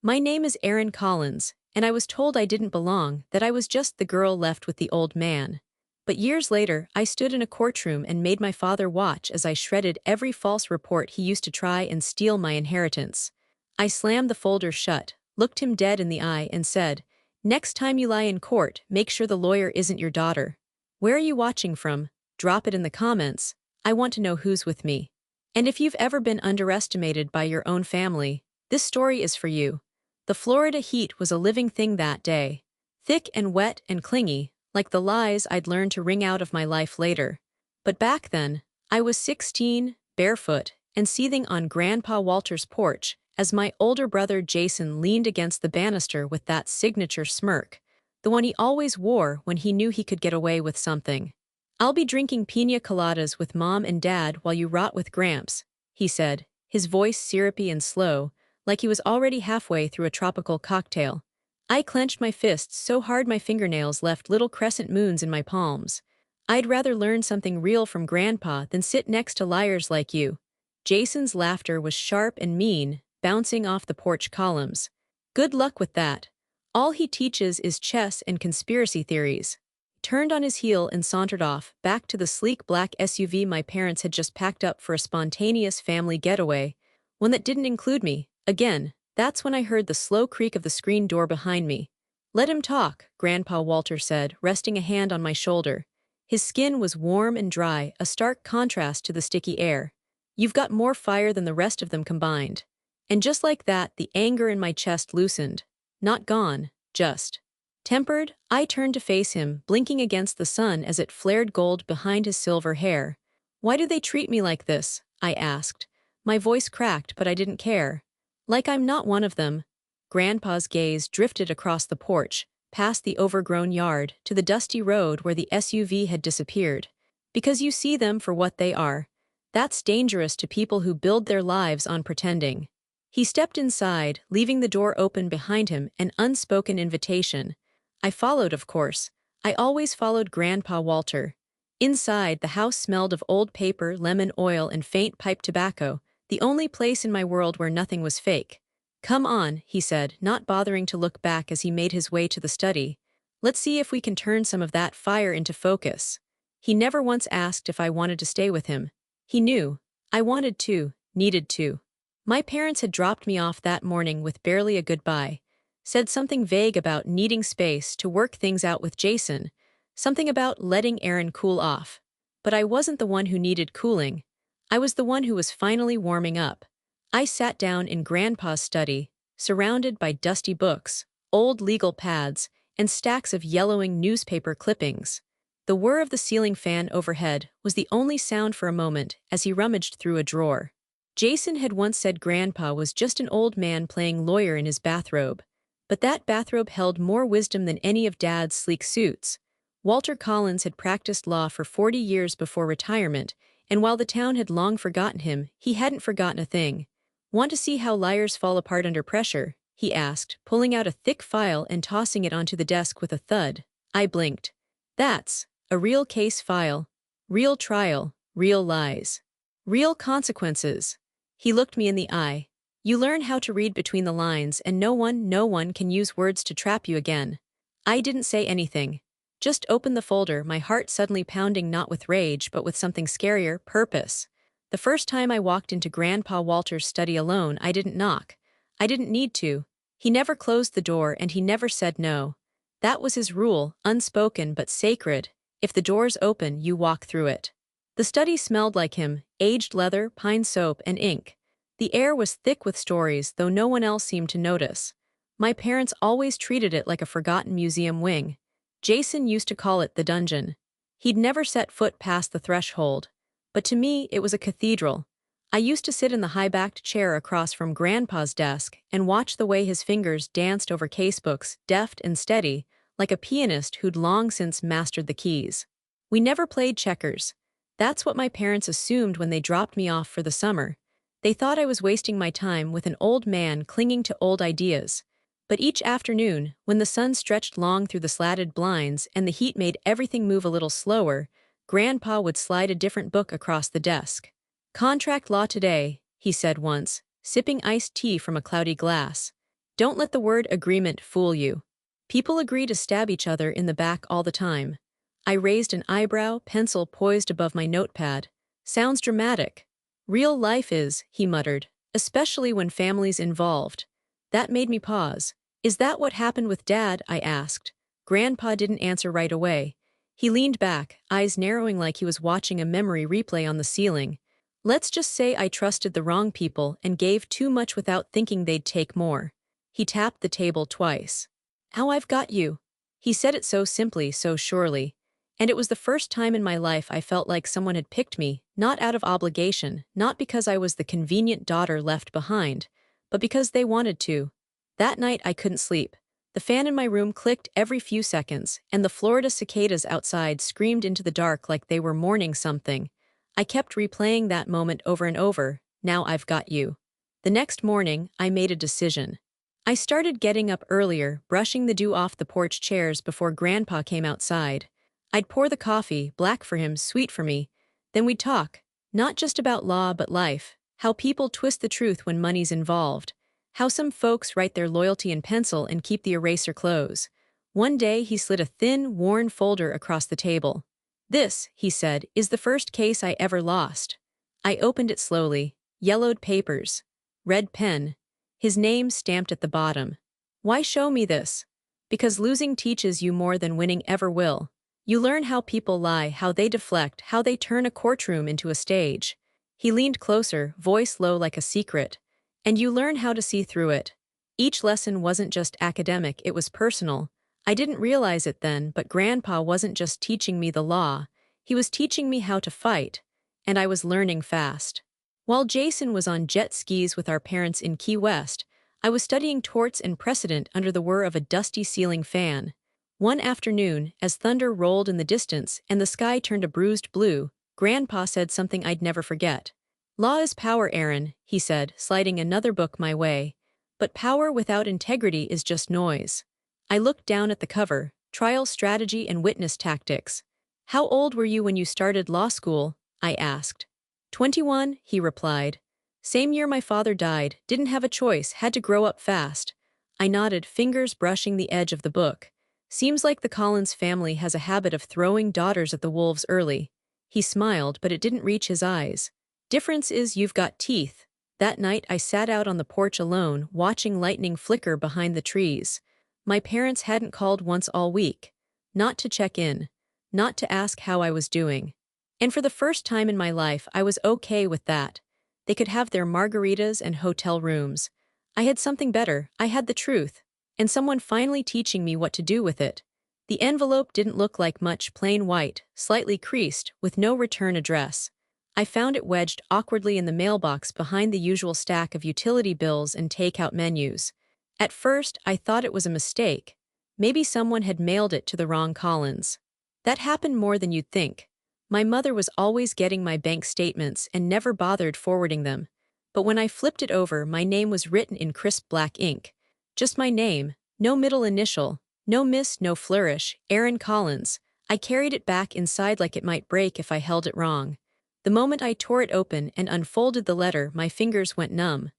My name is Erin Collins, and I was told I didn't belong, that I was just the girl left with the old man. But years later, I stood in a courtroom and made my father watch as I shredded every false report he used to try and steal my inheritance. I slammed the folder shut, looked him dead in the eye, and said, "Next time you lie in court, make sure the lawyer isn't your daughter. Where are you watching from? Drop it in the comments. I want to know who's with me. And if you've ever been underestimated by your own family, this story is for you." The Florida heat was a living thing that day. Thick and wet and clingy, like the lies I'd learned to wring out of my life later. But back then, I was 16, barefoot, and seething on Grandpa Walter's porch as my older brother Jason leaned against the banister with that signature smirk, the one he always wore when he knew he could get away with something. "I'll be drinking pina coladas with Mom and Dad while you rot with Gramps," he said, his voice syrupy and slow, like he was already halfway through a tropical cocktail. I clenched my fists so hard my fingernails left little crescent moons in my palms. "I'd rather learn something real from Grandpa than sit next to liars like you." Jason's laughter was sharp and mean, bouncing off the porch columns. "Good luck with that. All he teaches is chess and conspiracy theories." Turned on his heel and sauntered off, back to the sleek black SUV my parents had just packed up for a spontaneous family getaway, one that didn't include me. Again, that's when I heard the slow creak of the screen door behind me. "Let him talk," Grandpa Walter said, resting a hand on my shoulder. His skin was warm and dry, a stark contrast to the sticky air. "You've got more fire than the rest of them combined." And just like that, the anger in my chest loosened. Not gone, just tempered. I turned to face him, blinking against the sun as it flared gold behind his silver hair. "Why do they treat me like this?" I asked. My voice cracked, but I didn't care. "Like I'm not one of them." Grandpa's gaze drifted across the porch, past the overgrown yard, to the dusty road where the SUV had disappeared. "Because you see them for what they are. That's dangerous to people who build their lives on pretending." He stepped inside, leaving the door open behind him, an unspoken invitation. I followed, of course. I always followed Grandpa Walter. Inside, the house smelled of old paper, lemon oil, and faint pipe tobacco, the only place in my world where nothing was fake. "Come on," he said, not bothering to look back as he made his way to the study. "Let's see if we can turn some of that fire into focus." He never once asked if I wanted to stay with him. He knew. I wanted to, needed to. My parents had dropped me off that morning with barely a goodbye. Said something vague about needing space to work things out with Jason, something about letting Erin cool off. But I wasn't the one who needed cooling. I was the one who was finally warming up. I sat down in Grandpa's study, surrounded by dusty books, old legal pads, and stacks of yellowing newspaper clippings. The whir of the ceiling fan overhead was the only sound for a moment as he rummaged through a drawer. Jason had once said Grandpa was just an old man playing lawyer in his bathrobe. But that bathrobe held more wisdom than any of Dad's sleek suits. Walter Collins had practiced law for 40 years before retirement, and while the town had long forgotten him, he hadn't forgotten a thing. "Want to see how liars fall apart under pressure?" he asked, pulling out a thick file and tossing it onto the desk with a thud. I blinked. "That's a real case file. Real trial, real lies. Real consequences." He looked me in the eye. "You learn how to read between the lines, and no one can use words to trap you again." I didn't say anything. Just opened the folder, my heart suddenly pounding not with rage but with something scarier, purpose. The first time I walked into Grandpa Walter's study alone, I didn't knock. I didn't need to. He never closed the door and he never said no. That was his rule, unspoken but sacred. If the door's open, you walk through it. The study smelled like him, aged leather, pine soap, and ink. The air was thick with stories, though no one else seemed to notice. My parents always treated it like a forgotten museum wing. Jason used to call it the dungeon. He'd never set foot past the threshold. But to me, it was a cathedral. I used to sit in the high-backed chair across from Grandpa's desk and watch the way his fingers danced over casebooks, deft and steady, like a pianist who'd long since mastered the keys. We never played checkers. That's what my parents assumed when they dropped me off for the summer. They thought I was wasting my time with an old man clinging to old ideas. But each afternoon, when the sun stretched long through the slatted blinds and the heat made everything move a little slower, Grandpa would slide a different book across the desk. "Contract law today," he said once, sipping iced tea from a cloudy glass. Don't let the word agreement fool you. People agree to stab each other in the back all the time. I raised an eyebrow, pencil poised above my notepad. Sounds dramatic. Real life is, he muttered, especially when family's involved. That made me pause. Is that what happened with Dad? I asked. Grandpa didn't answer right away. He leaned back, eyes narrowing like he was watching a memory replay on the ceiling. Let's just say I trusted the wrong people and gave too much without thinking they'd take more. He tapped the table twice. How I've got you. He said it so simply, so surely. And it was the first time in my life I felt like someone had picked me, not out of obligation, not because I was the convenient daughter left behind, but because they wanted to. That night I couldn't sleep. The fan in my room clicked every few seconds, and the Florida cicadas outside screamed into the dark like they were mourning something. I kept replaying that moment over and over. Now I've got you. The next morning, I made a decision. I started getting up earlier, brushing the dew off the porch chairs before Grandpa came outside. I'd pour the coffee, black for him, sweet for me. Then we'd talk, not just about law but life, how people twist the truth when money's involved, how some folks write their loyalty in pencil and keep the eraser close. One day he slid a thin, worn folder across the table. This, he said, is the first case I ever lost. I opened it slowly. Yellowed papers. Red pen. His name stamped at the bottom. Why show me this? Because losing teaches you more than winning ever will. You learn how people lie, how they deflect, how they turn a courtroom into a stage. He leaned closer, voice low like a secret. And you learn how to see through it. Each lesson wasn't just academic, it was personal. I didn't realize it then, but Grandpa wasn't just teaching me the law. He was teaching me how to fight. And I was learning fast. While Jason was on jet skis with our parents in Key West, I was studying torts and precedent under the whir of a dusty ceiling fan. One afternoon, as thunder rolled in the distance and the sky turned a bruised blue, Grandpa said something I'd never forget. Law is power, Aaron, he said, sliding another book my way. But power without integrity is just noise. I looked down at the cover, Trial Strategy and Witness Tactics. How old were you when you started law school? I asked. 21, he replied. Same year my father died, didn't have a choice, had to grow up fast. I nodded, fingers brushing the edge of the book. Seems like the Collins family has a habit of throwing daughters at the wolves early. He smiled, but it didn't reach his eyes. Difference is you've got teeth. That night I sat out on the porch alone, watching lightning flicker behind the trees. My parents hadn't called once all week. Not to check in. Not to ask how I was doing. And for the first time in my life, I was okay with that. They could have their margaritas and hotel rooms. I had something better, I had the truth. And someone finally teaching me what to do with it. The envelope didn't look like much, plain white, slightly creased, with no return address. I found it wedged awkwardly in the mailbox behind the usual stack of utility bills and takeout menus. At first, I thought it was a mistake. Maybe someone had mailed it to the wrong Collins. That happened more than you'd think. My mother was always getting my bank statements and never bothered forwarding them. But when I flipped it over, my name was written in crisp black ink. Just my name, no middle initial, no miss, no flourish, Aaron Collins. I carried it back inside like it might break if I held it wrong. The moment I tore it open and unfolded the letter, my fingers went numb.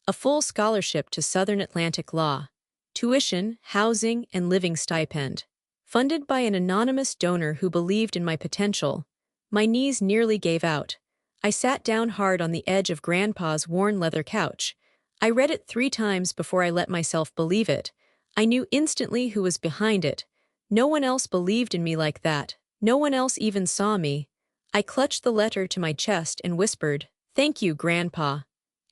A full scholarship to Southern Atlantic Law. Tuition, housing, and living stipend. Funded by an anonymous donor who believed in my potential. My knees nearly gave out. I sat down hard on the edge of Grandpa's worn leather couch. I read it 3 times before I let myself believe it. I knew instantly who was behind it. No one else believed in me like that. No one else even saw me. I clutched the letter to my chest and whispered, "Thank you, Grandpa."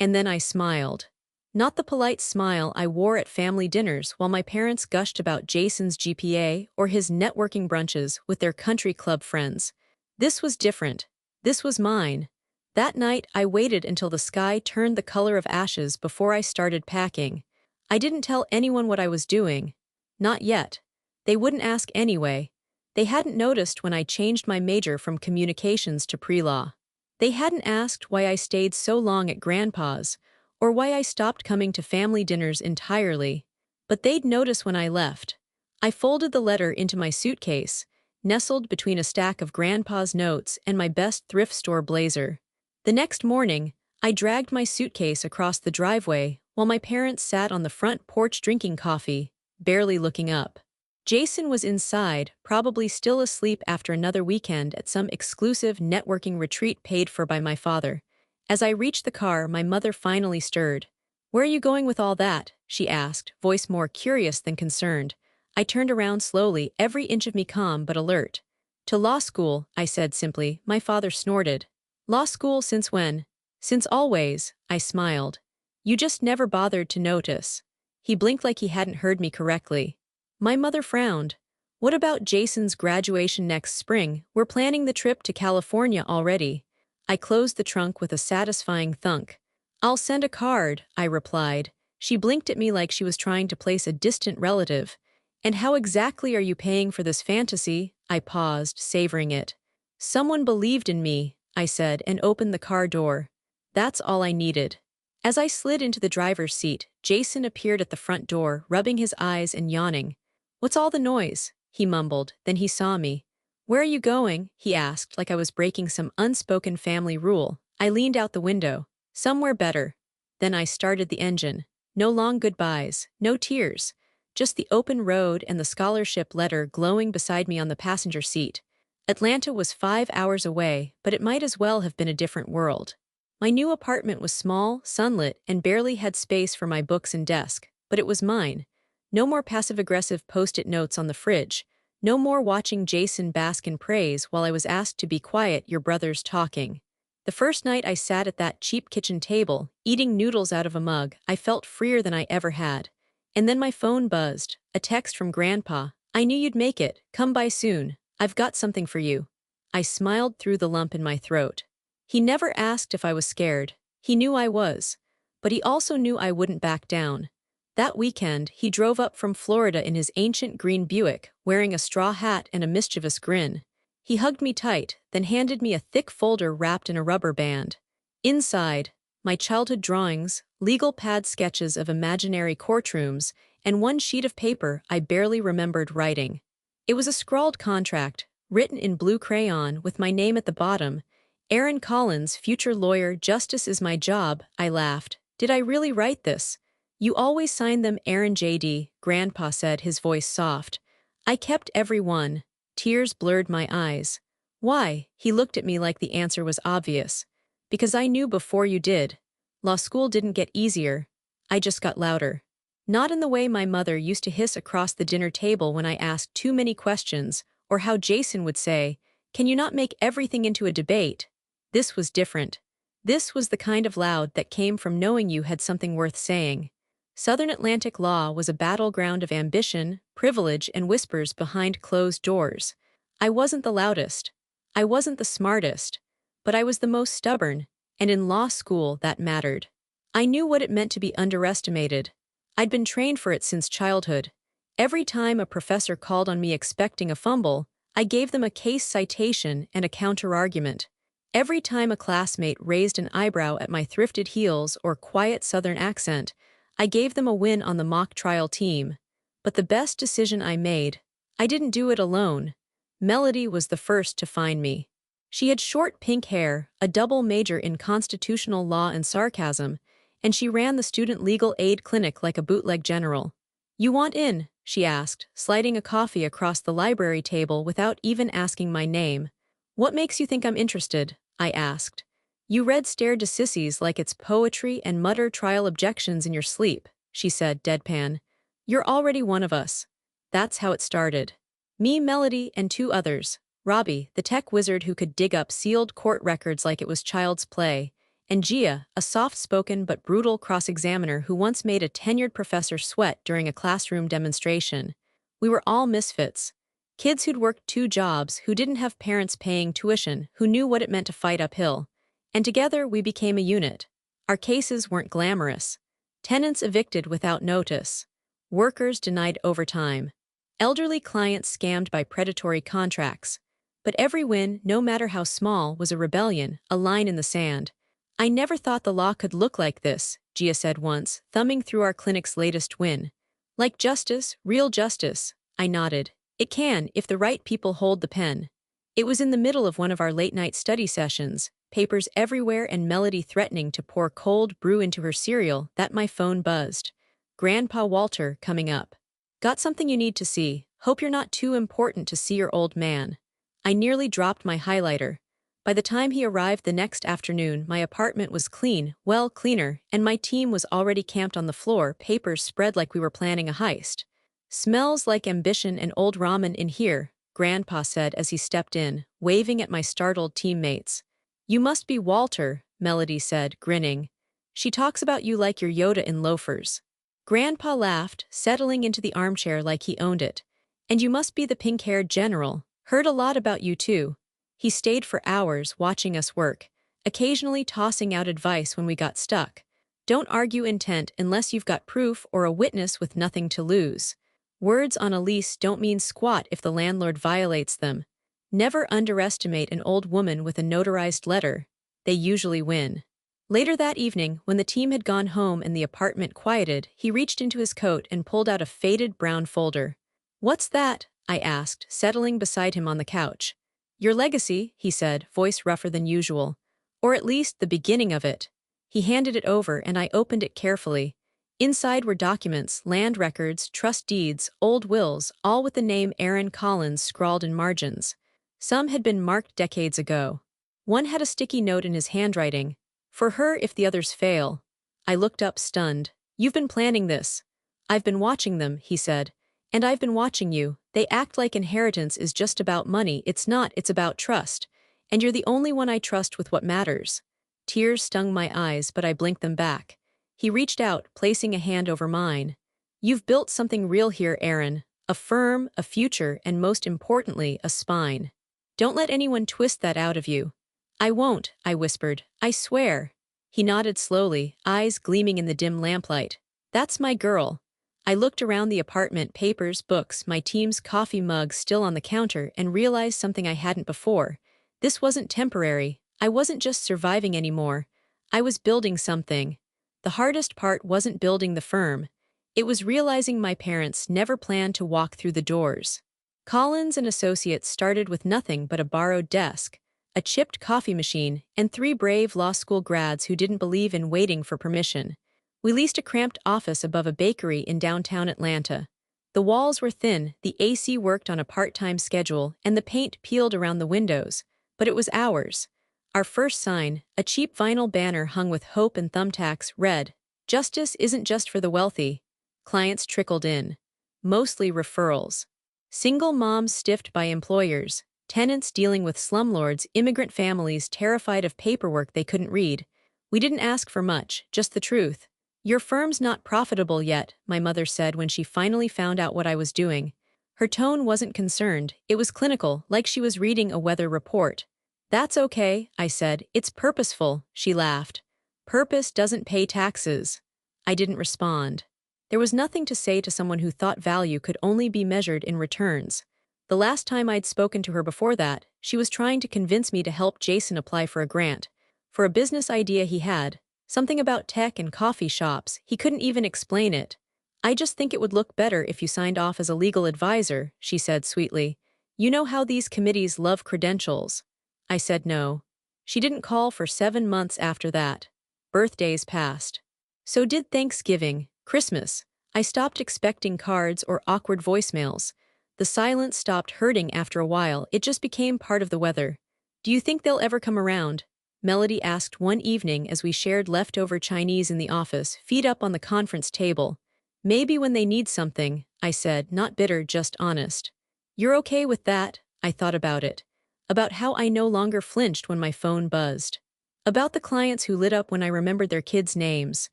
And then I smiled. Not the polite smile I wore at family dinners while my parents gushed about Jason's GPA or his networking brunches with their country club friends. This was different. This was mine. That night, I waited until the sky turned the color of ashes before I started packing. I didn't tell anyone what I was doing. Not yet. They wouldn't ask anyway. They hadn't noticed when I changed my major from communications to pre-law. They hadn't asked why I stayed so long at Grandpa's, or why I stopped coming to family dinners entirely. But they'd notice when I left. I folded the letter into my suitcase, nestled between a stack of Grandpa's notes and my best thrift store blazer. The next morning, I dragged my suitcase across the driveway, while my parents sat on the front porch drinking coffee, barely looking up. Jason was inside, probably still asleep after another weekend at some exclusive networking retreat paid for by my father. As I reached the car, my mother finally stirred. "Where are you going with all that?" she asked, voice more curious than concerned. I turned around slowly, every inch of me calm but alert. "To law school," I said simply. My father snorted. "Law school since when?" "Since always," I smiled. "You just never bothered to notice." He blinked like he hadn't heard me correctly. My mother frowned. "What about Jason's graduation next spring? We're planning the trip to California already." I closed the trunk with a satisfying thunk. "I'll send a card," I replied. She blinked at me like she was trying to place a distant relative. "And how exactly are you paying for this fantasy?" I paused, savoring it. "Someone believed in me," I said, and opened the car door. That's all I needed. As I slid into the driver's seat, Jason appeared at the front door, rubbing his eyes and yawning. "What's all the noise?" he mumbled, then he saw me. "Where are you going?" he asked, like I was breaking some unspoken family rule. I leaned out the window. "Somewhere better." Then I started the engine. No long goodbyes, no tears. Just the open road and the scholarship letter glowing beside me on the passenger seat. Atlanta was 5 hours away, but it might as well have been a different world. My new apartment was small, sunlit, and barely had space for my books and desk, but it was mine. No more passive-aggressive post-it notes on the fridge. No more watching Jason bask in praise while I was asked to be quiet, your brother's talking. The first night I sat at that cheap kitchen table, eating noodles out of a mug, I felt freer than I ever had. And then my phone buzzed, a text from Grandpa. "I knew you'd make it. Come by soon. I've got something for you." I smiled through the lump in my throat. He never asked if I was scared. He knew I was. But he also knew I wouldn't back down. That weekend, he drove up from Florida in his ancient green Buick, wearing a straw hat and a mischievous grin. He hugged me tight, then handed me a thick folder wrapped in a rubber band. Inside, my childhood drawings, legal pad sketches of imaginary courtrooms, and one sheet of paper I barely remembered writing. It was a scrawled contract, written in blue crayon with my name at the bottom. "Aaron Collins, future lawyer, justice is my job," I laughed. "Did I really write this?" "You always sign them Aaron J.D., Grandpa said, his voice soft. I kept every one. Tears blurred my eyes. "Why?" He looked at me like the answer was obvious. "Because I knew before you did. Law school didn't get easier. I just got louder." Not in the way my mother used to hiss across the dinner table when I asked too many questions, or how Jason would say, "Can you not make everything into a debate?" This was different. This was the kind of loud that came from knowing you had something worth saying. Southern Atlantic law was a battleground of ambition, privilege, and whispers behind closed doors. I wasn't the loudest. I wasn't the smartest. But I was the most stubborn, and in law school that mattered. I knew what it meant to be underestimated. I'd been trained for it since childhood. Every time a professor called on me expecting a fumble, I gave them a case citation and a counterargument. Every time a classmate raised an eyebrow at my thrifted heels or quiet Southern accent, I gave them a win on the mock trial team. But the best decision I made, I didn't do it alone. Melody was the first to find me. She had short pink hair, a double major in constitutional law and sarcasm, and she ran the student legal aid clinic like a bootleg general. "You want in?" she asked, sliding a coffee across the library table without even asking my name. "What makes you think I'm interested?" I asked. "You read Stare Decisis like it's poetry and mutter trial objections in your sleep," she said, deadpan. "You're already one of us." That's how it started. Me, Melody, and two others. Robbie, the tech wizard who could dig up sealed court records like it was child's play, and Gia, a soft-spoken but brutal cross-examiner who once made a tenured professor sweat during a classroom demonstration. We were all misfits. Kids who'd worked 2 jobs, who didn't have parents paying tuition, who knew what it meant to fight uphill. And together we became a unit. Our cases weren't glamorous. Tenants evicted without notice. Workers denied overtime. Elderly clients scammed by predatory contracts. But every win, no matter how small, was a rebellion, a line in the sand. "I never thought the law could look like this," Gia said once, thumbing through our clinic's latest win. "Like justice, real justice." I nodded. "It can, if the right people hold the pen." It was in the middle of one of our late-night study sessions, papers everywhere and Melody threatening to pour cold brew into her cereal that my phone buzzed. Grandpa Walter coming up. Got something you need to see. Hope you're not too important to see your old man. I nearly dropped my highlighter. By the time he arrived the next afternoon, my apartment was clean, well cleaner, and my team was already camped on the floor, papers spread like we were planning a heist. Smells like ambition and old ramen in here, Grandpa said as he stepped in, waving at my startled teammates. You must be Walter, Melody said, grinning. She talks about you like you're Yoda in loafers. Grandpa laughed, settling into the armchair like he owned it. And you must be the pink-haired general. Heard a lot about you too. He stayed for hours watching us work, occasionally tossing out advice when we got stuck. Don't argue intent unless you've got proof or a witness with nothing to lose. Words on a lease don't mean squat if the landlord violates them. Never underestimate an old woman with a notarized letter. They usually win. Later that evening, when the team had gone home and the apartment quieted, he reached into his coat and pulled out a faded brown folder. What's that? I asked, settling beside him on the couch. Your legacy, he said, voice rougher than usual. Or at least the beginning of it. He handed it over and I opened it carefully. Inside were documents, land records, trust deeds, old wills, all with the name Aaron Collins scrawled in margins. Some had been marked decades ago. One had a sticky note in his handwriting. For her if the others fail. I looked up stunned. You've been planning this. I've been watching them, he said. And I've been watching you. They act like inheritance is just about money. It's not, it's about trust. And you're the only one I trust with what matters. Tears stung my eyes, but I blinked them back. He reached out, placing a hand over mine. You've built something real here, Aaron. A firm, a future, and most importantly, a spine. Don't let anyone twist that out of you. I won't, I whispered. I swear. He nodded slowly, eyes gleaming in the dim lamplight. That's my girl. I looked around the apartment, papers, books, my team's coffee mug still on the counter, and realized something I hadn't before. This wasn't temporary. I wasn't just surviving anymore. I was building something. The hardest part wasn't building the firm. It was realizing my parents never planned to walk through the doors. Collins and Associates started with nothing but a borrowed desk, a chipped coffee machine, and 3 brave law school grads who didn't believe in waiting for permission. We leased a cramped office above a bakery in downtown Atlanta. The walls were thin, the AC worked on a part-time schedule, and the paint peeled around the windows. But it was ours. Our first sign, a cheap vinyl banner hung with hope and thumbtacks, read, "Justice isn't just for the wealthy." Clients trickled in. Mostly referrals. Single moms stiffed by employers, tenants dealing with slumlords, immigrant families terrified of paperwork they couldn't read. We didn't ask for much, just the truth. Your firm's not profitable yet, my mother said when she finally found out what I was doing. Her tone wasn't concerned, it was clinical, like she was reading a weather report. That's okay, I said, it's purposeful, she laughed. Purpose doesn't pay taxes. I didn't respond. There was nothing to say to someone who thought value could only be measured in returns. The last time I'd spoken to her before that, she was trying to convince me to help Jason apply for a grant. For a business idea he had. Something about tech and coffee shops, he couldn't even explain it. I just think it would look better if you signed off as a legal advisor, she said sweetly. You know how these committees love credentials. I said no. She didn't call for 7 months after that. Birthdays passed. So did Thanksgiving, Christmas. I stopped expecting cards or awkward voicemails. The silence stopped hurting after a while, it just became part of the weather. Do you think they'll ever come around? Melody asked one evening as we shared leftover Chinese in the office, feet up on the conference table. Maybe when they need something, I said, not bitter, just honest. You're okay with that? I thought about it. About how I no longer flinched when my phone buzzed. About the clients who lit up when I remembered their kids' names.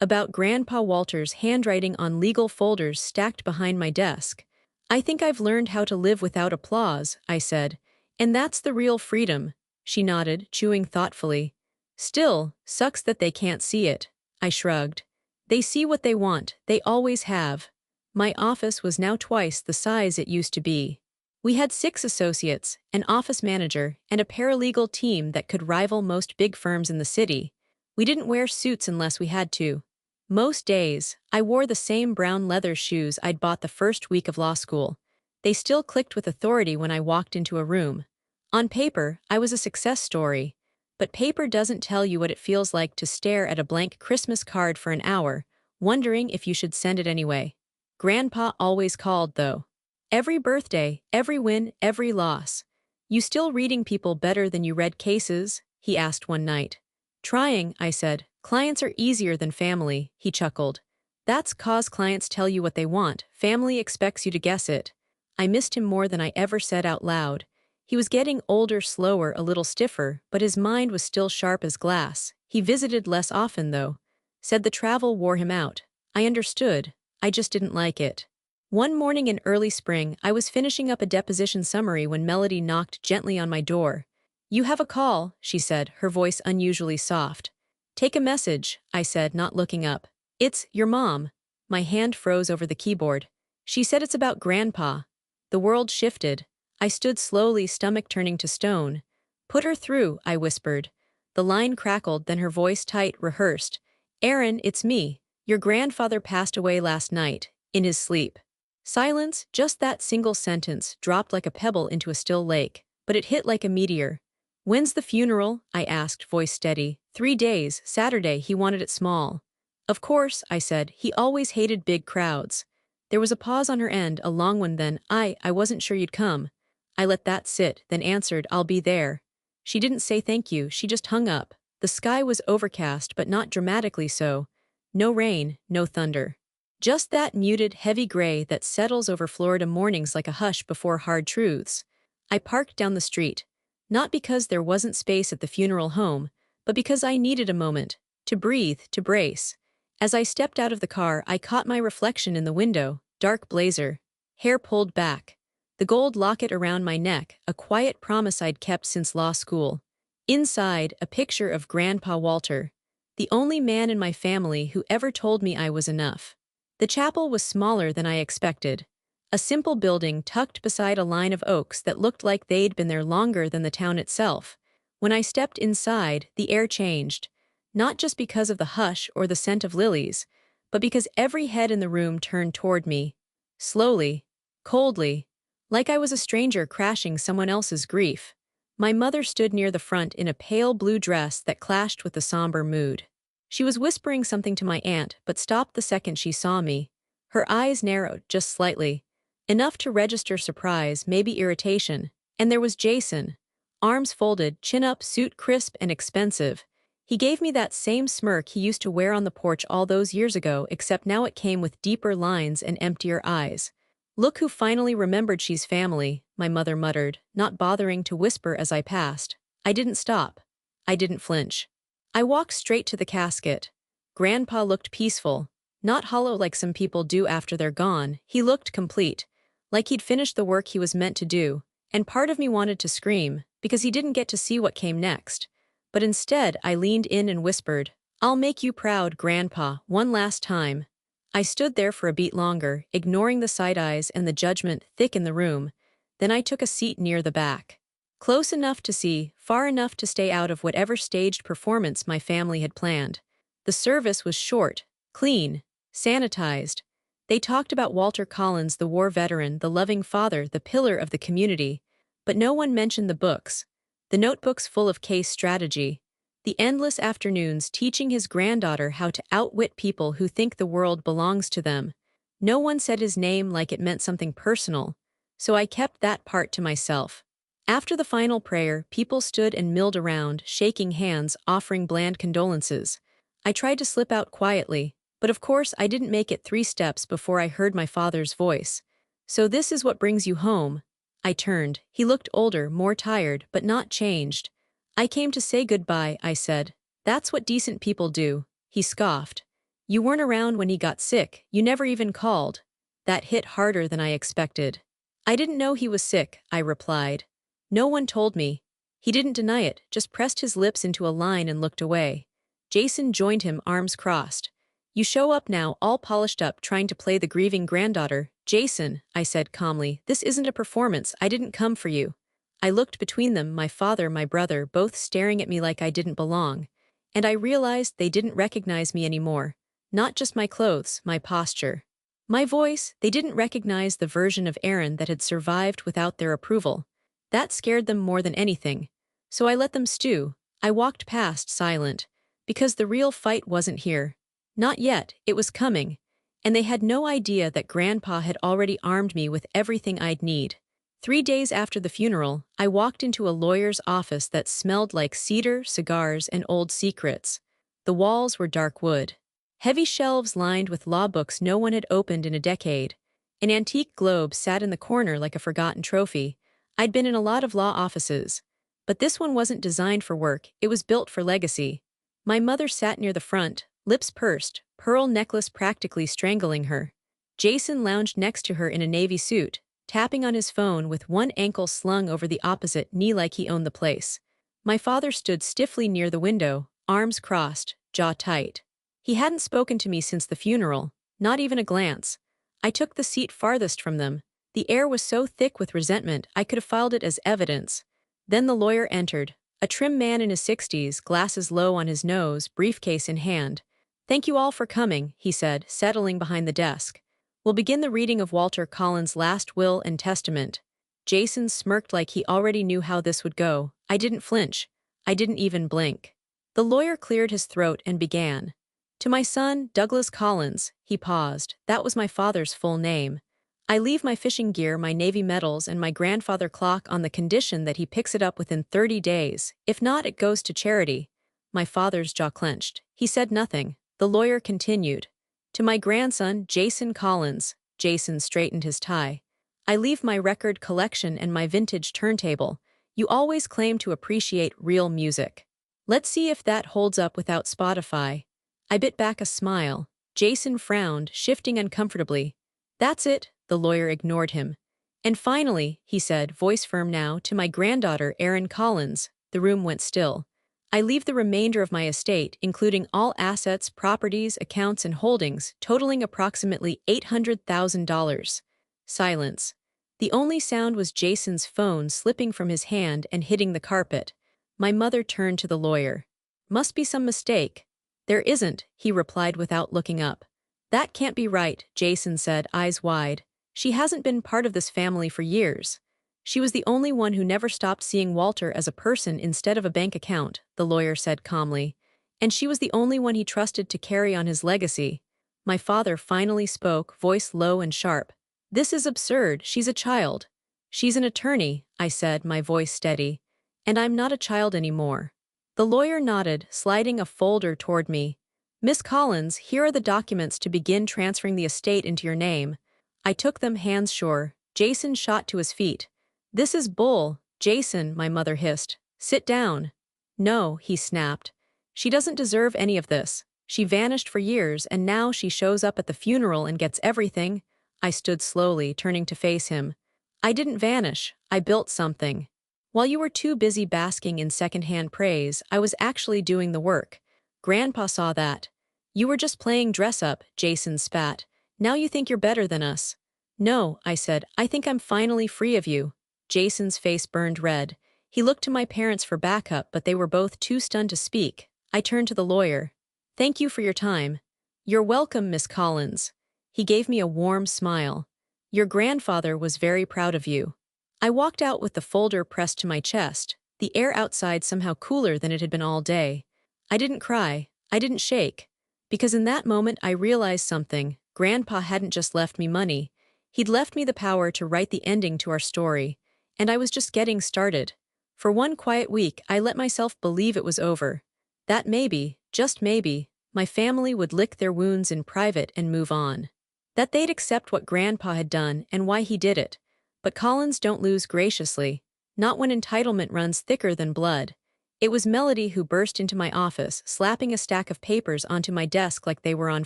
About Grandpa Walter's handwriting on legal folders stacked behind my desk. I think I've learned how to live without applause, I said. And that's the real freedom. She nodded, chewing thoughtfully. Still, sucks that they can't see it. I shrugged. They see what they want, they always have. My office was now twice the size it used to be. We had 6 associates, an office manager, and a paralegal team that could rival most big firms in the city. We didn't wear suits unless we had to. Most days, I wore the same brown leather shoes I'd bought the first week of law school. They still clicked with authority when I walked into a room. On paper, I was a success story. But paper doesn't tell you what it feels like to stare at a blank Christmas card for an hour, wondering if you should send it anyway. Grandpa always called, though. Every birthday, every win, every loss. "You still reading people better than you read cases?" he asked one night. "Trying," I said. "Clients are easier than family," he chuckled. "That's 'cause clients tell you what they want, family expects you to guess it." I missed him more than I ever said out loud. He was getting older, slower, a little stiffer, but his mind was still sharp as glass. He visited less often, though. Said the travel wore him out. I understood. I just didn't like it. One morning in early spring, I was finishing up a deposition summary when Melody knocked gently on my door. "You have a call," she said, her voice unusually soft. "Take a message," I said, not looking up. "It's your mom." My hand froze over the keyboard. "She said it's about Grandpa." The world shifted. I stood slowly, stomach turning to stone. "Put her through," I whispered. The line crackled, then her voice tight, rehearsed. "Aaron, it's me. Your grandfather passed away last night, in his sleep." Silence, just that single sentence, dropped like a pebble into a still lake, but it hit like a meteor. "When's the funeral?" I asked, voice steady. 3 days, Saturday, he wanted it small." "Of course," I said, "he always hated big crowds." There was a pause on her end, a long one then. I wasn't sure you'd come." I let that sit, then answered, "I'll be there." She didn't say thank you, she just hung up. The sky was overcast, but not dramatically so. No rain, no thunder. Just that muted, heavy gray that settles over Florida mornings like a hush before hard truths. I parked down the street. Not because there wasn't space at the funeral home, but because I needed a moment. To breathe, to brace. As I stepped out of the car, I caught my reflection in the window, dark blazer. Hair pulled back. The gold locket around my neck, a quiet promise I'd kept since law school. Inside, a picture of Grandpa Walter. The only man in my family who ever told me I was enough. The chapel was smaller than I expected. A simple building tucked beside a line of oaks that looked like they'd been there longer than the town itself. When I stepped inside, the air changed. Not just because of the hush or the scent of lilies, but because every head in the room turned toward me. Slowly, coldly, like I was a stranger crashing someone else's grief. My mother stood near the front in a pale blue dress that clashed with the somber mood. She was whispering something to my aunt, but stopped the second she saw me. Her eyes narrowed, just slightly. Enough to register surprise, maybe irritation. And there was Jason. Arms folded, chin up, suit crisp and expensive. He gave me that same smirk he used to wear on the porch all those years ago, except now it came with deeper lines and emptier eyes. "Look who finally remembered she's family," my mother muttered, not bothering to whisper as I passed. I didn't stop. I didn't flinch. I walked straight to the casket. Grandpa looked peaceful. Not hollow like some people do after they're gone, he looked complete. Like he'd finished the work he was meant to do, and part of me wanted to scream, because he didn't get to see what came next. But instead, I leaned in and whispered, "I'll make you proud, Grandpa, one last time." I stood there for a beat longer, ignoring the side eyes and the judgment thick in the room. Then I took a seat near the back. Close enough to see, far enough to stay out of whatever staged performance my family had planned. The service was short, clean, sanitized. They talked about Walter Collins, the war veteran, the loving father, the pillar of the community. But no one mentioned the books. The notebooks full of case strategy. The endless afternoons teaching his granddaughter how to outwit people who think the world belongs to them. No one said his name like it meant something personal, so I kept that part to myself. After the final prayer, people stood and milled around, shaking hands, offering bland condolences. I tried to slip out quietly, but of course I didn't make it 3 steps before I heard my father's voice. "So this is what brings you home." I turned. He looked older, more tired, but not changed. "I came to say goodbye," I said. "That's what decent people do." He scoffed. "You weren't around when he got sick, you never even called." That hit harder than I expected. "I didn't know he was sick," I replied. "No one told me." He didn't deny it, just pressed his lips into a line and looked away. Jason joined him, arms crossed. "You show up now, all polished up, trying to play the grieving granddaughter." "Jason," I said calmly, "this isn't a performance, I didn't come for you." I looked between them, my father, my brother, both staring at me like I didn't belong. And I realized they didn't recognize me anymore. Not just my clothes, my posture. My voice, they didn't recognize the version of Aaron that had survived without their approval. That scared them more than anything. So I let them stew. I walked past, silent, because the real fight wasn't here. Not yet, it was coming. And they had no idea that Grandpa had already armed me with everything I'd need. 3 days after the funeral, I walked into a lawyer's office that smelled like cedar, cigars, and old secrets. The walls were dark wood. Heavy shelves lined with law books no one had opened in a decade. An antique globe sat in the corner like a forgotten trophy. I'd been in a lot of law offices, but this one wasn't designed for work, it was built for legacy. My mother sat near the front, lips pursed, pearl necklace practically strangling her. Jason lounged next to her in a navy suit, tapping on his phone with one ankle slung over the opposite knee like he owned the place. My father stood stiffly near the window, arms crossed, jaw tight. He hadn't spoken to me since the funeral, not even a glance. I took the seat farthest from them. The air was so thick with resentment I could have filed it as evidence. Then the lawyer entered, a trim man in his 60s, glasses low on his nose, briefcase in hand. "Thank you all for coming," he said, settling behind the desk. "We'll begin the reading of Walter Collins' last will and testament." Jason smirked like he already knew how this would go. I didn't flinch. I didn't even blink. The lawyer cleared his throat and began. "To my son, Douglas Collins," he paused. That was my father's full name. "I leave my fishing gear, my Navy medals, and my grandfather clock on the condition that he picks it up within 30 days. If not, it goes to charity." My father's jaw clenched. He said nothing. The lawyer continued. "To my grandson, Jason Collins." Jason straightened his tie. "I leave my record collection and my vintage turntable. You always claim to appreciate real music. Let's see if that holds up without Spotify." I bit back a smile. Jason frowned, shifting uncomfortably. "That's it," the lawyer ignored him. "And finally," he said, voice firm now, "to my granddaughter, Erin Collins." The room went still. "I leave the remainder of my estate, including all assets, properties, accounts, and holdings, totaling approximately $800,000. Silence. The only sound was Jason's phone slipping from his hand and hitting the carpet. My mother turned to the lawyer. "Must be some mistake." "There isn't," he replied without looking up. "That can't be right," Jason said, eyes wide. "She hasn't been part of this family for years. She was the only one who never stopped seeing Walter as a person instead of a bank account," the lawyer said calmly. "And she was the only one he trusted to carry on his legacy." My father finally spoke, voice low and sharp. "This is absurd. She's a child." "She's an attorney," I said, my voice steady. "And I'm not a child anymore." The lawyer nodded, sliding a folder toward me. "Miss Collins, here are the documents to begin transferring the estate into your name." I took them, hands sure. Jason shot to his feet. "This is bull." "Jason," my mother hissed. "Sit down." "No," he snapped. "She doesn't deserve any of this. She vanished for years and now she shows up at the funeral and gets everything." I stood slowly, turning to face him. "I didn't vanish. I built something. While you were too busy basking in secondhand praise, I was actually doing the work. Grandpa saw that." "You were just playing dress-up," Jason spat. "Now you think you're better than us." "No," I said, "I think I'm finally free of you." Jason's face burned red. He looked to my parents for backup, but they were both too stunned to speak. I turned to the lawyer. "Thank you for your time." "You're welcome, Miss Collins." He gave me a warm smile. "Your grandfather was very proud of you." I walked out with the folder pressed to my chest, the air outside somehow cooler than it had been all day. I didn't cry. I didn't shake. Because in that moment I realized something. Grandpa hadn't just left me money. He'd left me the power to write the ending to our story. And I was just getting started. For one quiet week, I let myself believe it was over. That maybe, just maybe, my family would lick their wounds in private and move on. That they'd accept what Grandpa had done and why he did it. But Collins don't lose graciously. Not when entitlement runs thicker than blood. It was Melody who burst into my office, slapping a stack of papers onto my desk like they were on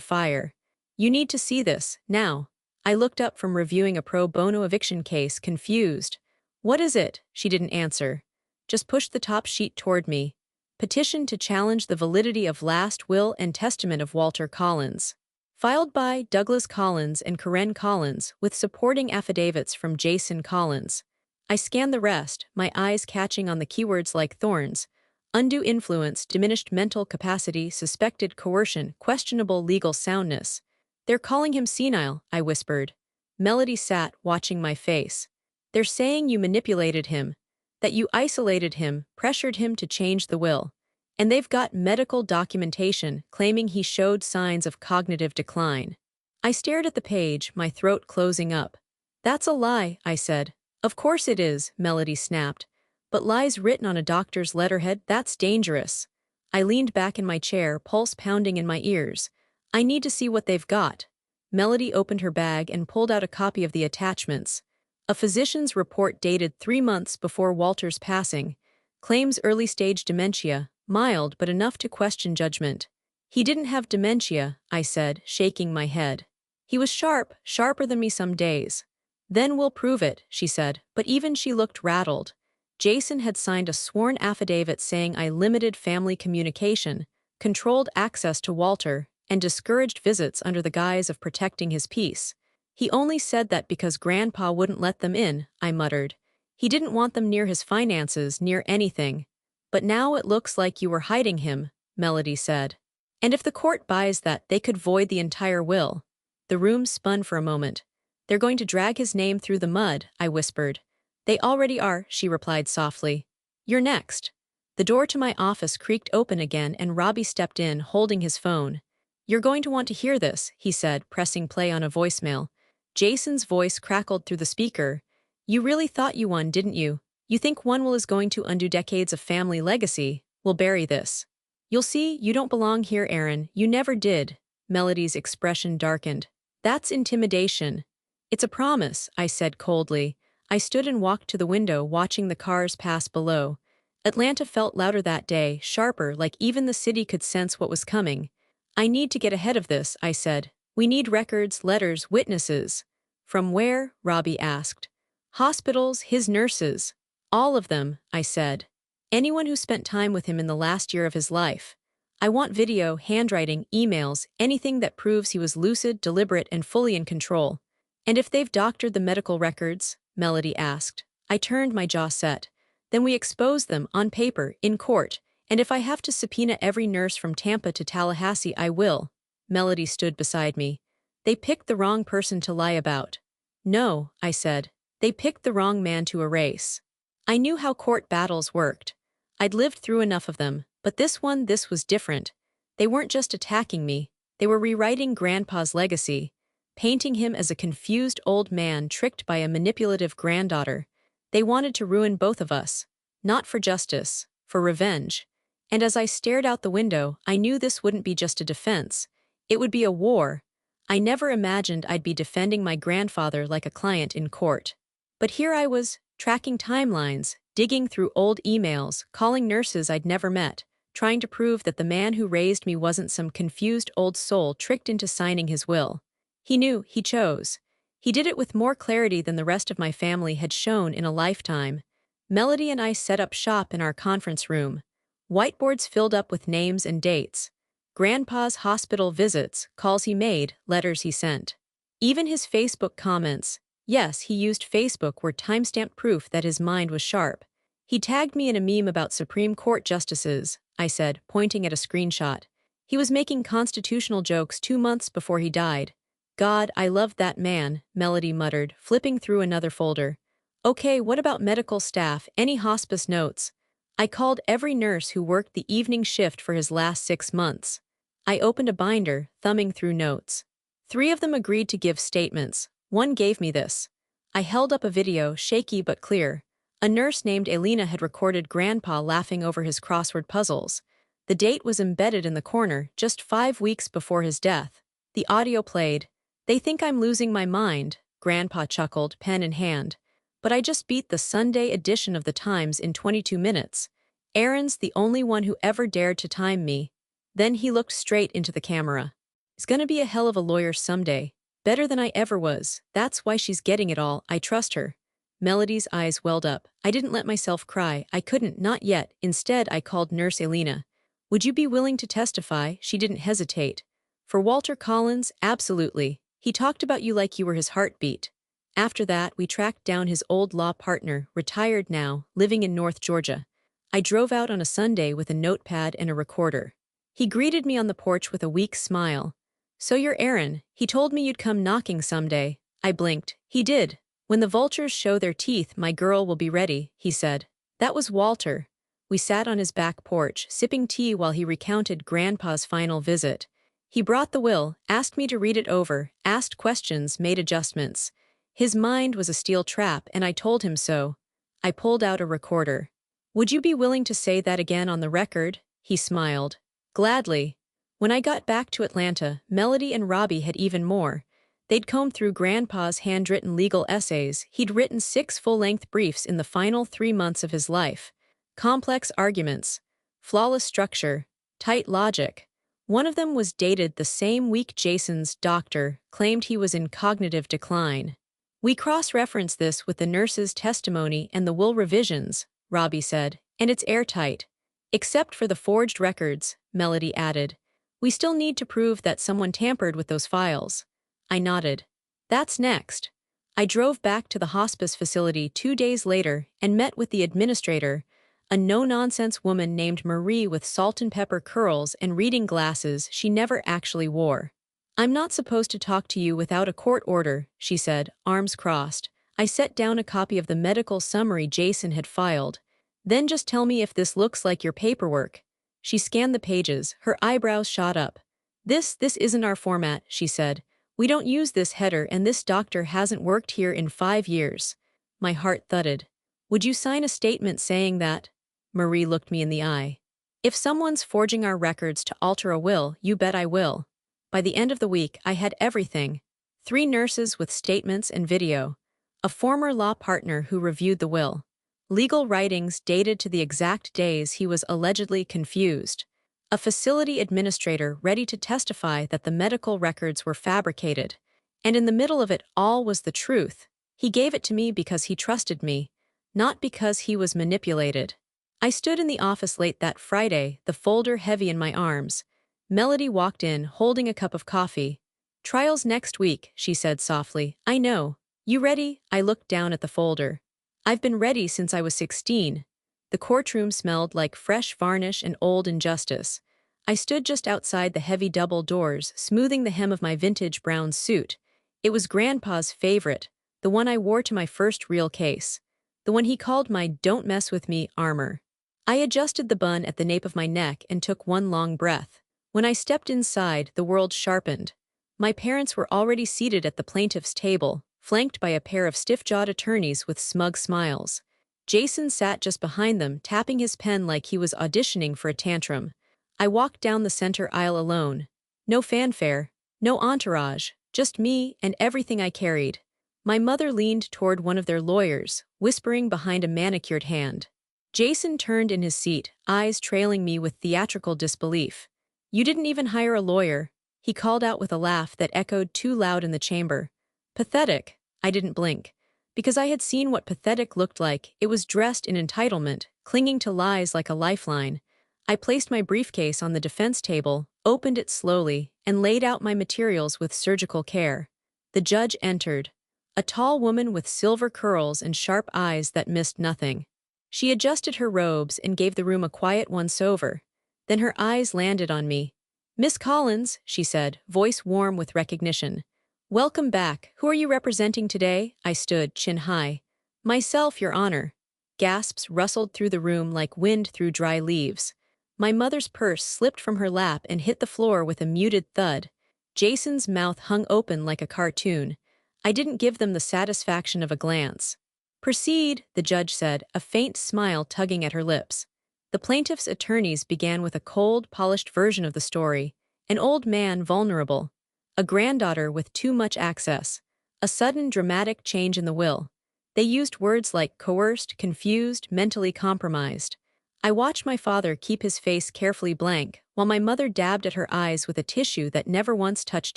fire. "You need to see this, now." I looked up from reviewing a pro bono eviction case, confused. "What is it?" She didn't answer. Just pushed the top sheet toward me. "Petition to challenge the validity of last will and testament of Walter Collins. Filed by Douglas Collins and Karen Collins, with supporting affidavits from Jason Collins." I scanned the rest, my eyes catching on the keywords like thorns. Undue influence, diminished mental capacity, suspected coercion, questionable legal soundness. "They're calling him senile," I whispered. Melody sat, watching my face. "They're saying you manipulated him. That you isolated him, pressured him to change the will." And they've got medical documentation claiming he showed signs of cognitive decline. I stared at the page, my throat closing up. That's a lie, I said. Of course it is, Melody snapped. But lies written on a doctor's letterhead, that's dangerous. I leaned back in my chair, pulse pounding in my ears. I need to see what they've got. Melody opened her bag and pulled out a copy of the attachments. A physician's report dated 3 months before Walter's passing. Claims early-stage dementia, mild but enough to question judgment. He didn't have dementia, I said, shaking my head. He was sharp, sharper than me some days. Then we'll prove it, she said, but even she looked rattled. Jason had signed a sworn affidavit saying I limited family communication, controlled access to Walter, and discouraged visits under the guise of protecting his peace. He only said that because Grandpa wouldn't let them in, I muttered. He didn't want them near his finances, near anything. But now it looks like you were hiding him, Melody said. And if the court buys that, they could void the entire will. The room spun for a moment. They're going to drag his name through the mud, I whispered. They already are, she replied softly. You're next. The door to my office creaked open again and Robbie stepped in, holding his phone. You're going to want to hear this, he said, pressing play on a voicemail. Jason's voice crackled through the speaker. You really thought you won, didn't you? You think one will is going to undo decades of family legacy? We'll bury this. You'll see, you don't belong here, Aaron. You never did. Melody's expression darkened. That's intimidation. It's a promise, I said coldly. I stood and walked to the window, watching the cars pass below. Atlanta felt louder that day, sharper, like even the city could sense what was coming. I need to get ahead of this, I said. We need records, letters, witnesses. From where? Robbie asked. Hospitals, his nurses. All of them, I said. Anyone who spent time with him in the last year of his life. I want video, handwriting, emails, anything that proves he was lucid, deliberate, and fully in control. And if they've doctored the medical records? Melody asked. I turned, my jaw set. Then we expose them, on paper, in court, and if I have to subpoena every nurse from Tampa to Tallahassee, I will. Melody stood beside me. They picked the wrong person to lie about. No, I said. They picked the wrong man to erase. I knew how court battles worked. I'd lived through enough of them, but this was different. They weren't just attacking me. They were rewriting Grandpa's legacy, painting him as a confused old man tricked by a manipulative granddaughter. They wanted to ruin both of us. Not for justice, for revenge. And as I stared out the window, I knew this wouldn't be just a defense. It would be a war. I never imagined I'd be defending my grandfather like a client in court. But here I was, tracking timelines, digging through old emails, calling nurses I'd never met, trying to prove that the man who raised me wasn't some confused old soul tricked into signing his will. He knew, he chose. He did it with more clarity than the rest of my family had shown in a lifetime. Melody and I set up shop in our conference room. Whiteboards filled up with names and dates. Grandpa's hospital visits, calls he made, letters he sent. Even his Facebook comments. Yes, he used Facebook, were timestamped proof that his mind was sharp. He tagged me in a meme about Supreme Court justices, I said, pointing at a screenshot. He was making constitutional jokes 2 months before he died. God, I loved that man, Melody muttered, flipping through another folder. Okay, what about medical staff, any hospice notes? I called every nurse who worked the evening shift for his last 6 months. I opened a binder, thumbing through notes. 3 of them agreed to give statements. 1 gave me this. I held up a video, shaky but clear. A nurse named Elena had recorded Grandpa laughing over his crossword puzzles. The date was embedded in the corner, just 5 weeks before his death. The audio played. They think I'm losing my mind, Grandpa chuckled, pen in hand. But I just beat the Sunday edition of the Times in 22 minutes. Aaron's the only one who ever dared to time me. Then he looked straight into the camera. He's gonna be a hell of a lawyer someday. Better than I ever was. That's why she's getting it all. I trust her. Melody's eyes welled up. I didn't let myself cry. I couldn't, not yet. Instead, I called Nurse Elena. Would you be willing to testify? She didn't hesitate. For Walter Collins, absolutely. He talked about you like you were his heartbeat. After that, we tracked down his old law partner, retired now, living in North Georgia. I drove out on a Sunday with a notepad and a recorder. He greeted me on the porch with a weak smile. So you're Aaron. He told me you'd come knocking someday. I blinked. He did. When the vultures show their teeth, my girl will be ready, he said. That was Walter. We sat on his back porch, sipping tea while he recounted Grandpa's final visit. He brought the will, asked me to read it over, asked questions, made adjustments. His mind was a steel trap, and I told him so. I pulled out a recorder. "Would you be willing to say that again on the record?" He smiled. "Gladly." When I got back to Atlanta, Melody and Robbie had even more. They'd combed through Grandpa's handwritten legal essays. He'd written 6 full-length briefs in the final 3 months of his life. Complex arguments, flawless structure, tight logic. One of them was dated the same week Jason's doctor claimed he was in cognitive decline. "We cross-referenced this with the nurse's testimony and the will revisions," Robbie said, "and it's airtight. Except for the forged records," Melody added. "We still need to prove that someone tampered with those files." I nodded. "That's next." I drove back to the hospice facility 2 days later and met with the administrator, a no-nonsense woman named Marie with salt and pepper curls and reading glasses she never actually wore. "I'm not supposed to talk to you without a court order," she said, arms crossed. I set down a copy of the medical summary Jason had filed. "Then just tell me if this looks like your paperwork." She scanned the pages, her eyebrows shot up. This isn't our format," she said. "We don't use this header, and this doctor hasn't worked here in 5 years." My heart thudded. "Would you sign a statement saying that?" Marie looked me in the eye. "If someone's forging our records to alter a will, you bet I will." By the end of the week, I had everything. 3 nurses with statements and video. A former law partner who reviewed the will. Legal writings dated to the exact days he was allegedly confused. A facility administrator ready to testify that the medical records were fabricated. And in the middle of it all was the truth. He gave it to me because he trusted me, not because he was manipulated. I stood in the office late that Friday, the folder heavy in my arms. Melody walked in, holding a cup of coffee. "Trial's next week," she said softly. "I know. You ready?" I looked down at the folder. "I've been ready since I was 16. The courtroom smelled like fresh varnish and old injustice. I stood just outside the heavy double doors, smoothing the hem of my vintage brown suit. It was Grandpa's favorite, the one I wore to my first real case. The one he called my "don't mess with me" armor. I adjusted the bun at the nape of my neck and took one long breath. When I stepped inside, the world sharpened. My parents were already seated at the plaintiff's table, flanked by a pair of stiff-jawed attorneys with smug smiles. Jason sat just behind them, tapping his pen like he was auditioning for a tantrum. I walked down the center aisle alone. No fanfare, no entourage, just me and everything I carried. My mother leaned toward one of their lawyers, whispering behind a manicured hand. Jason turned in his seat, eyes trailing me with theatrical disbelief. "You didn't even hire a lawyer," he called out with a laugh that echoed too loud in the chamber. "Pathetic." I didn't blink. Because I had seen what pathetic looked like. It was dressed in entitlement, clinging to lies like a lifeline. I placed my briefcase on the defense table, opened it slowly, and laid out my materials with surgical care. The judge entered. A tall woman with silver curls and sharp eyes that missed nothing. She adjusted her robes and gave the room a quiet once-over. Then her eyes landed on me. "Miss Collins," she said, voice warm with recognition. "Welcome back. Who are you representing today?" I stood, chin high. "Myself, Your Honor." Gasps rustled through the room like wind through dry leaves. My mother's purse slipped from her lap and hit the floor with a muted thud. Jason's mouth hung open like a cartoon. I didn't give them the satisfaction of a glance. "Proceed," the judge said, a faint smile tugging at her lips. The plaintiff's attorneys began with a cold, polished version of the story. An old man vulnerable. A granddaughter with too much access. A sudden dramatic change in the will. They used words like coerced, confused, mentally compromised. I watched my father keep his face carefully blank, while my mother dabbed at her eyes with a tissue that never once touched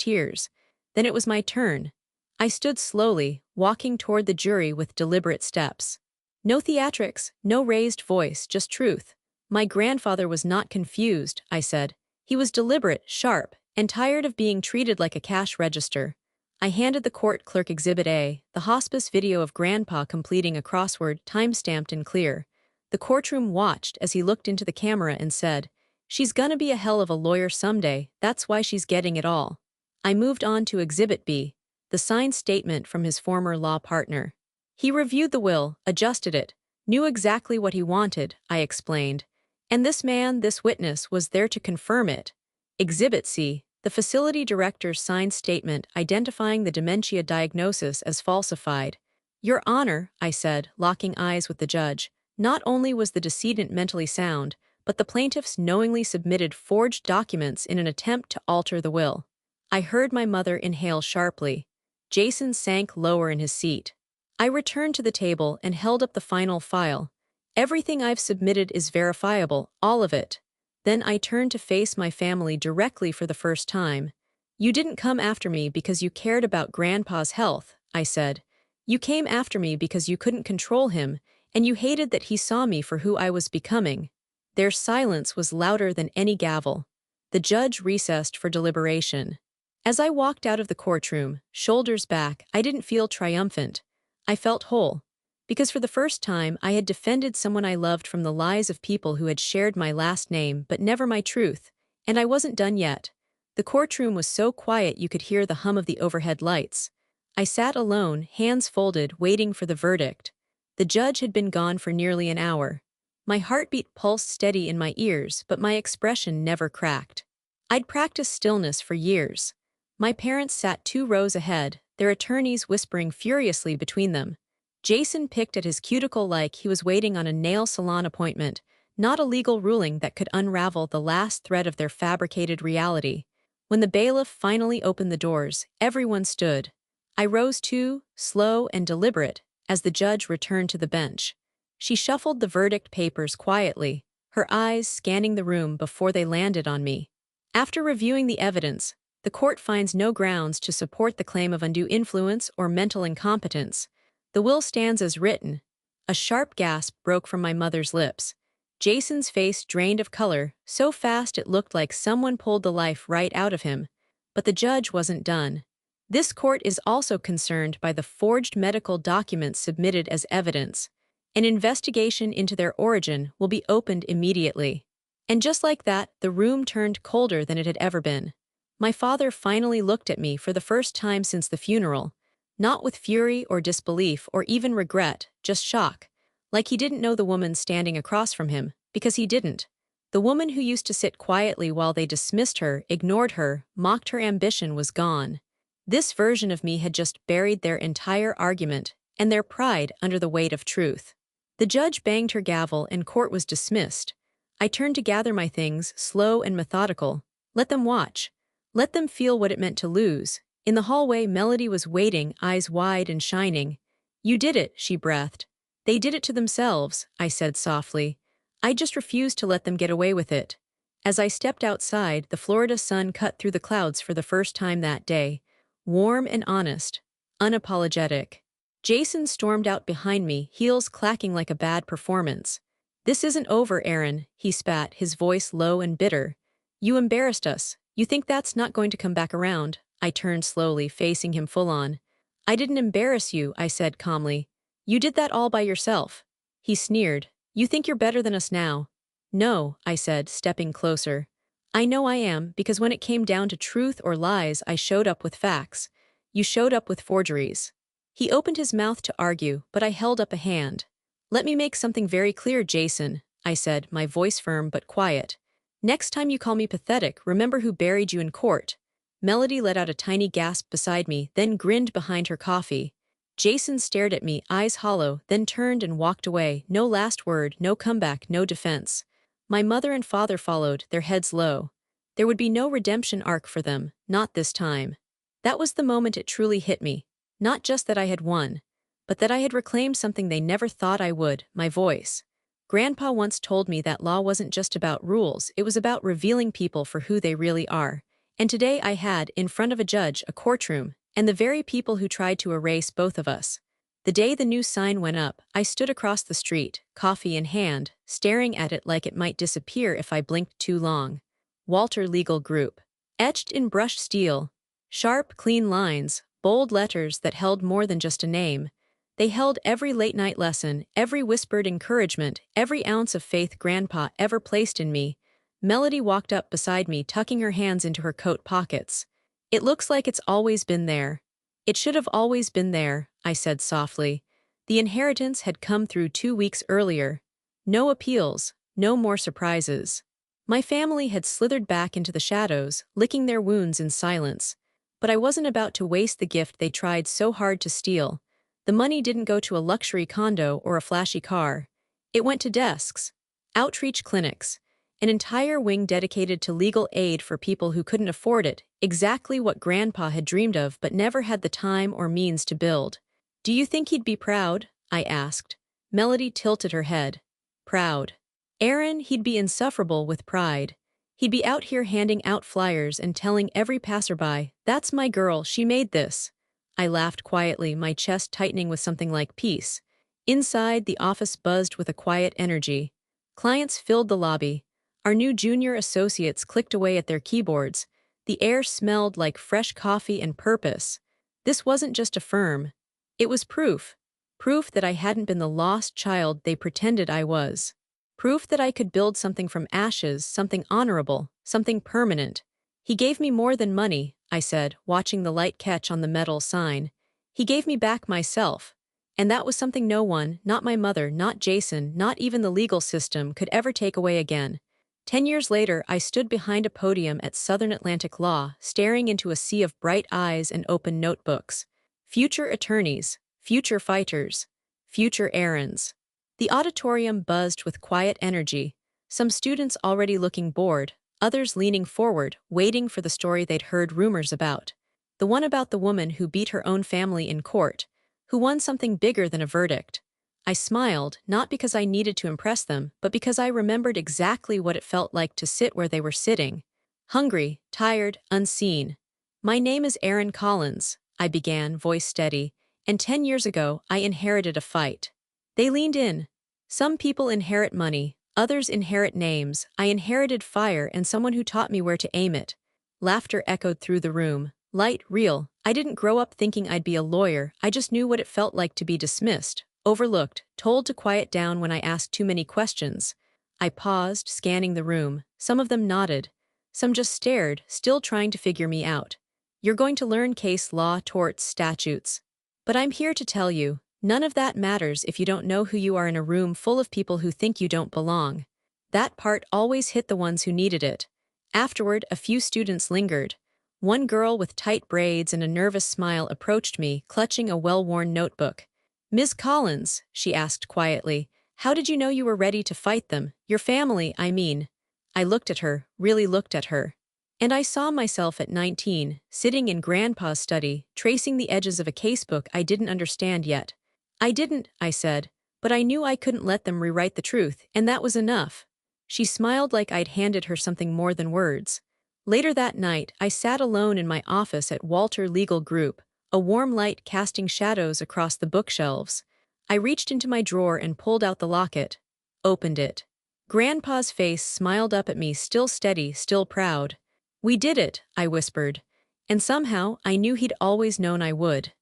tears. Then it was my turn. I stood slowly, walking toward the jury with deliberate steps. No theatrics, no raised voice, just truth. "My grandfather was not confused," I said. "He was deliberate, sharp, and tired of being treated like a cash register." I handed the court clerk Exhibit A, the hospice video of Grandpa completing a crossword, time-stamped and clear. The courtroom watched as he looked into the camera and said, "She's gonna be a hell of a lawyer someday, that's why she's getting it all." I moved on to Exhibit B, the signed statement from his former law partner. He reviewed the will, adjusted it, Knew exactly what he wanted, I explained. And this man, this witness, was there to confirm it. Exhibit C, the facility director's signed statement identifying the dementia diagnosis as falsified. Your Honor, I said, locking eyes with the judge, not only was the decedent mentally sound, but the plaintiffs knowingly submitted forged documents in an attempt to alter the will. I heard my mother inhale sharply. Jason sank lower in his seat. I returned to the table and held up the final file. Everything I've submitted is verifiable, all of it. Then I turned to face my family directly for the first time. You didn't come after me because you cared about Grandpa's health, I said. You came after me because you couldn't control him, and you hated that he saw me for who I was becoming. Their silence was louder than any gavel. The judge recessed for deliberation. As I walked out of the courtroom, shoulders back, I didn't feel triumphant. I felt whole. Because for the first time, I had defended someone I loved from the lies of people who had shared my last name but never my truth. And I wasn't done yet. The courtroom was so quiet you could hear the hum of the overhead lights. I sat alone, hands folded, waiting for the verdict. The judge had been gone for nearly an hour. My heartbeat pulsed steady in my ears, but my expression never cracked. I'd practiced stillness for years. My parents sat 2 rows ahead, their attorneys whispering furiously between them. Jason picked at his cuticle like he was waiting on a nail salon appointment, not a legal ruling that could unravel the last thread of their fabricated reality. When the bailiff finally opened the doors, everyone stood. I rose too, slow and deliberate, as the judge returned to the bench. She shuffled the verdict papers quietly, her eyes scanning the room before they landed on me. After reviewing the evidence, the court finds no grounds to support the claim of undue influence or mental incompetence. The will stands as written. A sharp gasp broke from my mother's lips. Jason's face drained of color, so fast it looked like someone pulled the life right out of him. But the judge wasn't done. This court is also concerned by the forged medical documents submitted as evidence. An investigation into their origin will be opened immediately. And just like that, the room turned colder than it had ever been. My father finally looked at me for the first time since the funeral. Not with fury or disbelief or even regret, just shock. Like he didn't know the woman standing across from him, because he didn't. The woman who used to sit quietly while they dismissed her, ignored her, mocked her ambition was gone. This version of me had just buried their entire argument and their pride under the weight of truth. The judge banged her gavel and court was dismissed. I turned to gather my things, slow and methodical. Let them watch. Let them feel what it meant to lose. In the hallway, Melody was waiting, eyes wide and shining. You did it, she breathed. They did it to themselves, I said softly. I just refused to let them get away with it. As I stepped outside, the Florida sun cut through the clouds for the first time that day. Warm and honest. Unapologetic. Jason stormed out behind me, heels clacking like a bad performance. This isn't over, Aaron, he spat, his voice low and bitter. You embarrassed us. You think that's not going to come back around? I turned slowly, facing him full on. I didn't embarrass you, I said calmly. You did that all by yourself. He sneered. You think you're better than us now? No, I said, stepping closer. I know I am, because when it came down to truth or lies, I showed up with facts. You showed up with forgeries. He opened his mouth to argue, but I held up a hand. Let me make something very clear, Jason, I said, my voice firm but quiet. Next time you call me pathetic, remember who buried you in court. Melody let out a tiny gasp beside me, then grinned behind her coffee. Jason stared at me, eyes hollow, then turned and walked away. No last word, no comeback, no defense. My mother and father followed, their heads low. There would be no redemption arc for them, not this time. That was the moment it truly hit me. Not just that I had won, but that I had reclaimed something they never thought I would, my voice. Grandpa once told me that law wasn't just about rules, it was about revealing people for who they really are. And today I had, in front of a judge, a courtroom, and the very people who tried to erase both of us. The day the new sign went up, I stood across the street, coffee in hand, staring at it like it might disappear if I blinked too long. Walter Legal Group. Etched in brushed steel. Sharp, clean lines, bold letters that held more than just a name. They held every late-night lesson, every whispered encouragement, every ounce of faith Grandpa ever placed in me. Melody walked up beside me, tucking her hands into her coat pockets. It looks like it's always been there. It should have always been there, I said softly. The inheritance had come through 2 weeks earlier. No appeals, no more surprises. My family had slithered back into the shadows, licking their wounds in silence. But I wasn't about to waste the gift they tried so hard to steal. The money didn't go to a luxury condo or a flashy car. It went to desks, outreach clinics, an entire wing dedicated to legal aid for people who couldn't afford it, exactly what Grandpa had dreamed of but never had the time or means to build. "Do you think he'd be proud?" I asked. Melody tilted her head. "Proud. Aaron, he'd be insufferable with pride. He'd be out here handing out flyers and telling every passerby, 'That's my girl, she made this.'" I laughed quietly, my chest tightening with something like peace. Inside, the office buzzed with a quiet energy. Clients filled the lobby. Our new junior associates clicked away at their keyboards. The air smelled like fresh coffee and purpose. This wasn't just a firm. It was proof. Proof that I hadn't been the lost child they pretended I was. Proof that I could build something from ashes, something honorable, something permanent. "He gave me more than money," I said, watching the light catch on the metal sign. "He gave me back myself. And that was something no one, not my mother, not Jason, not even the legal system, could ever take away again." 10 years later, I stood behind a podium at Southern Atlantic Law, staring into a sea of bright eyes and open notebooks. Future attorneys, future fighters, future Aarons. The auditorium buzzed with quiet energy, some students already looking bored, others leaning forward, waiting for the story they'd heard rumors about. The one about the woman who beat her own family in court, who won something bigger than a verdict. I smiled, not because I needed to impress them, but because I remembered exactly what it felt like to sit where they were sitting. Hungry, tired, unseen. "My name is Aaron Collins," I began, voice steady, "and 10 years ago I inherited a fight." They leaned in. Some people inherit money, others inherit names. I inherited fire and someone who taught me where to aim it. Laughter echoed through the room. Light, real. I didn't grow up thinking I'd be a lawyer, I just knew what it felt like to be dismissed, overlooked, told to quiet down when I asked too many questions. I paused, scanning the room. Some of them nodded. Some just stared, still trying to figure me out. "You're going to learn case law, torts, statutes. But I'm here to tell you, none of that matters if you don't know who you are in a room full of people who think you don't belong." That part always hit the ones who needed it. Afterward, a few students lingered. One girl with tight braids and a nervous smile approached me, clutching a well-worn notebook. "Ms. Collins," she asked quietly, "how did you know you were ready to fight them? Your family, I mean." I looked at her, really looked at her. And I saw myself at 19, sitting in Grandpa's study, tracing the edges of a casebook I didn't understand yet. "I didn't," I said, "but I knew I couldn't let them rewrite the truth, and that was enough." She smiled like I'd handed her something more than words. Later that night, I sat alone in my office at Walter Legal Group, a warm light casting shadows across the bookshelves. I reached into my drawer and pulled out the locket. Opened it. Grandpa's face smiled up at me, still steady, still proud. "We did it," I whispered. And somehow, I knew he'd always known I would.